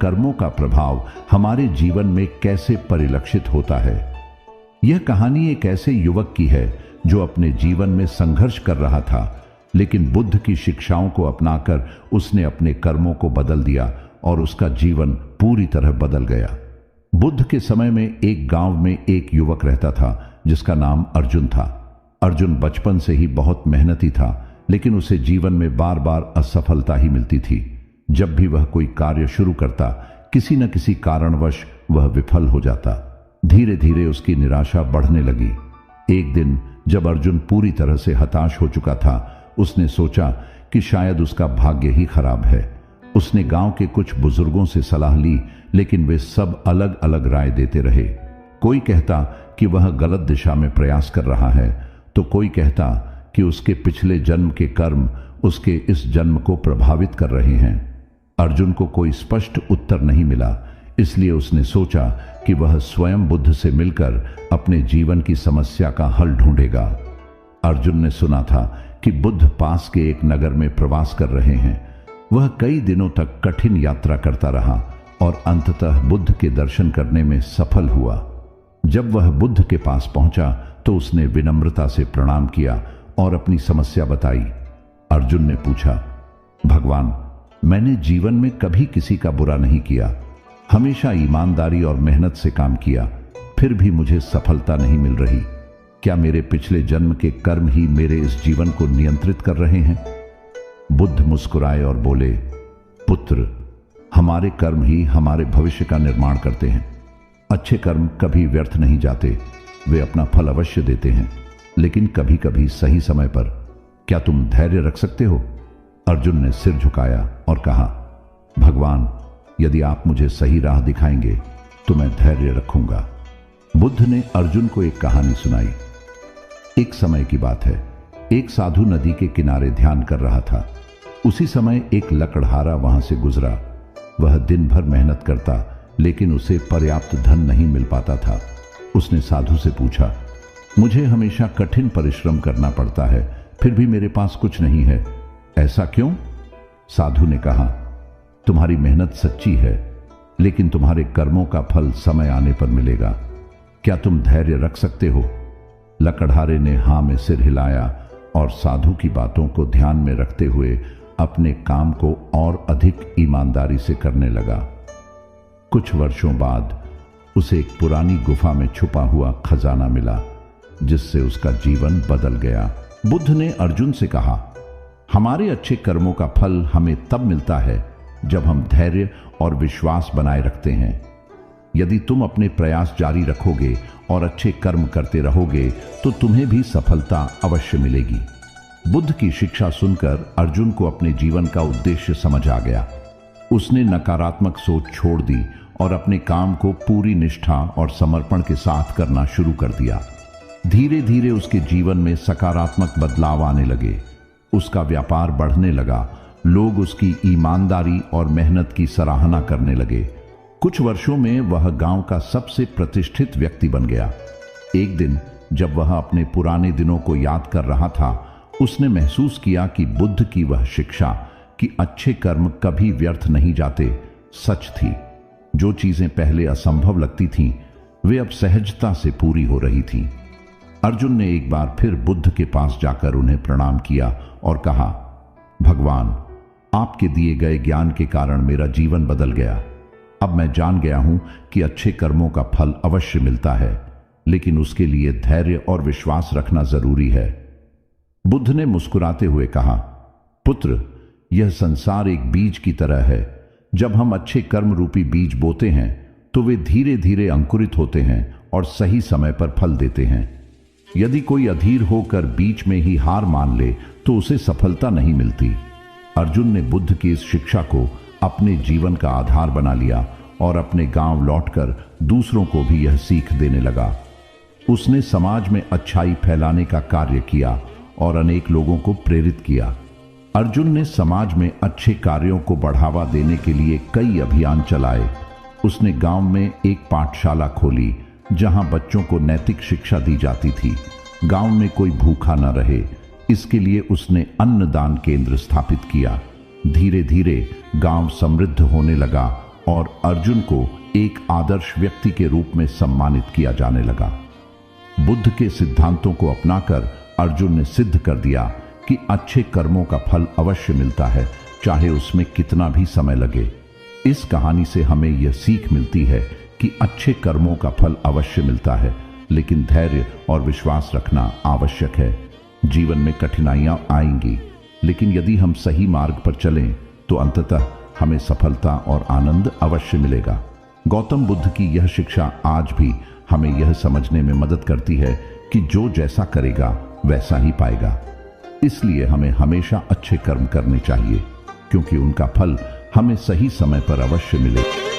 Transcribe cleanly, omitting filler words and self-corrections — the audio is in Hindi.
कर्मों का प्रभाव हमारे जीवन में कैसे परिलक्षित होता है। यह कहानी एक ऐसे युवक की है जो अपने जीवन में संघर्ष कर रहा था, लेकिन बुद्ध की शिक्षाओं को अपनाकर उसने अपने कर्मों को बदल दिया और उसका जीवन पूरी तरह बदल गया। बुद्ध के समय में एक गांव में एक युवक रहता था जिसका नाम अर्जुन था। अर्जुन बचपन से ही बहुत मेहनती था, लेकिन उसे जीवन में बार बार असफलता ही मिलती थी। जब भी वह कोई कार्य शुरू करता, किसी न किसी कारणवश वह विफल हो जाता। धीरे धीरे उसकी निराशा बढ़ने लगी। एक दिन जब अर्जुन पूरी तरह से हताश हो चुका था, उसने सोचा कि शायद उसका भाग्य ही खराब है। उसने गांव के कुछ बुजुर्गों से सलाह ली, लेकिन वे सब अलग अलग राय देते रहे। कोई कहता कि वह गलत दिशा में प्रयास कर रहा है, तो कोई कहता कि उसके पिछले जन्म के कर्म उसके इस जन्म को प्रभावित कर रहे हैं। अर्जुन को कोई स्पष्ट उत्तर नहीं मिला, इसलिए उसने सोचा कि वह स्वयं बुद्ध से मिलकर अपने जीवन की समस्या का हल ढूंढेगा। अर्जुन ने सुना था कि बुद्ध पास के एक नगर में प्रवास कर रहे हैं। वह कई दिनों तक कठिन यात्रा करता रहा और अंततः बुद्ध के दर्शन करने में सफल हुआ। जब वह बुद्ध के पास पहुंचा तो उसने विनम्रता से प्रणाम किया और अपनी समस्या बताई। अर्जुन ने पूछा, भगवान, मैंने जीवन में कभी किसी का बुरा नहीं किया, हमेशा ईमानदारी और मेहनत से काम किया, फिर भी मुझे सफलता नहीं मिल रही। क्या मेरे पिछले जन्म के कर्म ही मेरे इस जीवन को नियंत्रित कर रहे हैं? बुद्ध मुस्कुराए और बोले, पुत्र, हमारे कर्म ही हमारे भविष्य का निर्माण करते हैं। अच्छे कर्म कभी व्यर्थ नहीं जाते, वे अपना फल अवश्य देते हैं, लेकिन कभी कभी सही समय पर। क्या तुम धैर्य रख सकते हो? अर्जुन ने सिर झुकाया और कहा, भगवान, यदि आप मुझे सही राह दिखाएंगे तो मैं धैर्य रखूंगा। बुद्ध ने अर्जुन को एक कहानी सुनाई। एक समय की बात है, एक साधु नदी के किनारे ध्यान कर रहा था। उसी समय एक लकड़हारा वहां से गुजरा। वह दिन भर मेहनत करता, लेकिन उसे पर्याप्त धन नहीं मिल पाता था। उसने साधु से पूछा, मुझे हमेशा कठिन परिश्रम करना पड़ता है, फिर भी मेरे पास कुछ नहीं है, ऐसा क्यों? साधु ने कहा, तुम्हारी मेहनत सच्ची है, लेकिन तुम्हारे कर्मों का फल समय आने पर मिलेगा। क्या तुम धैर्य रख सकते हो? लकड़हारे ने हां में सिर हिलाया और साधु की बातों को ध्यान में रखते हुए अपने काम को और अधिक ईमानदारी से करने लगा। कुछ वर्षों बाद उसे एक पुरानी गुफा में छुपा हुआ खजाना मिला, जिससे उसका जीवन बदल गया। बुद्ध ने अर्जुन से कहा, हमारे अच्छे कर्मों का फल हमें तब मिलता है जब हम धैर्य और विश्वास बनाए रखते हैं। यदि तुम अपने प्रयास जारी रखोगे और अच्छे कर्म करते रहोगे तो तुम्हें भी सफलता अवश्य मिलेगी। बुद्ध की शिक्षा सुनकर अर्जुन को अपने जीवन का उद्देश्य समझ आ गया। उसने नकारात्मक सोच छोड़ दी और अपने काम को पूरी निष्ठा और समर्पण के साथ करना शुरू कर दिया। धीरे धीरे उसके जीवन में सकारात्मक बदलाव आने लगे। उसका व्यापार बढ़ने लगा, लोग उसकी ईमानदारी और मेहनत की सराहना करने लगे। कुछ वर्षों में वह गांव का सबसे प्रतिष्ठित व्यक्ति बन गया। एक दिन जब वह अपने पुराने दिनों को याद कर रहा था, उसने महसूस किया कि बुद्ध की वह शिक्षा कि अच्छे कर्म कभी व्यर्थ नहीं जाते सच थी। जो चीजें पहले असंभव लगती थीं, वे अब सहजता से पूरी हो रही थीं। अर्जुन ने एक बार फिर बुद्ध के पास जाकर उन्हें प्रणाम किया और कहा, भगवान, आपके दिए गए ज्ञान के कारण मेरा जीवन बदल गया। अब मैं जान गया हूं कि अच्छे कर्मों का फल अवश्य मिलता है, लेकिन उसके लिए धैर्य और विश्वास रखना जरूरी है। बुद्ध ने मुस्कुराते हुए कहा, पुत्र, यह संसार एक बीज की तरह है। जब हम अच्छे कर्म रूपी बीज बोते हैं तो वे धीरे धीरे अंकुरित होते हैं और सही समय पर फल देते हैं। यदि कोई अधीर होकर बीच में ही हार मान ले तो उसे सफलता नहीं मिलती। अर्जुन ने बुद्ध की इस शिक्षा को अपने जीवन का आधार बना लिया और अपने गांव लौटकर दूसरों को भी यह सीख देने लगा। उसने समाज में अच्छाई फैलाने का कार्य किया और अनेक लोगों को प्रेरित किया। अर्जुन ने समाज में अच्छे कार्यों को बढ़ावा देने के लिए कई अभियान चलाए। उसने गांव में एक पाठशाला खोली जहां बच्चों को नैतिक शिक्षा दी जाती थी। गांव में कोई भूखा न रहे, इसके लिए उसने अन्नदान केंद्र स्थापित किया। धीरे धीरे गांव समृद्ध होने लगा और अर्जुन को एक आदर्श व्यक्ति के रूप में सम्मानित किया जाने लगा। बुद्ध के सिद्धांतों को अपनाकर अर्जुन ने सिद्ध कर दिया कि अच्छे कर्मों का फल अवश्य मिलता है, चाहे उसमें कितना भी समय लगे। इस कहानी से हमें यह सीख मिलती है कि अच्छे कर्मों का फल अवश्य मिलता है, लेकिन धैर्य और विश्वास रखना आवश्यक है। जीवन में कठिनाइयां आएंगी, लेकिन यदि हम सही मार्ग पर चलें तो अंततः हमें सफलता और आनंद अवश्य मिलेगा। गौतम बुद्ध की यह शिक्षा आज भी हमें यह समझने में मदद करती है कि जो जैसा करेगा वैसा ही पाएगा। इसलिए हमें हमेशा अच्छे कर्म करने चाहिए, क्योंकि उनका फल हमें सही समय पर अवश्य मिलेगा।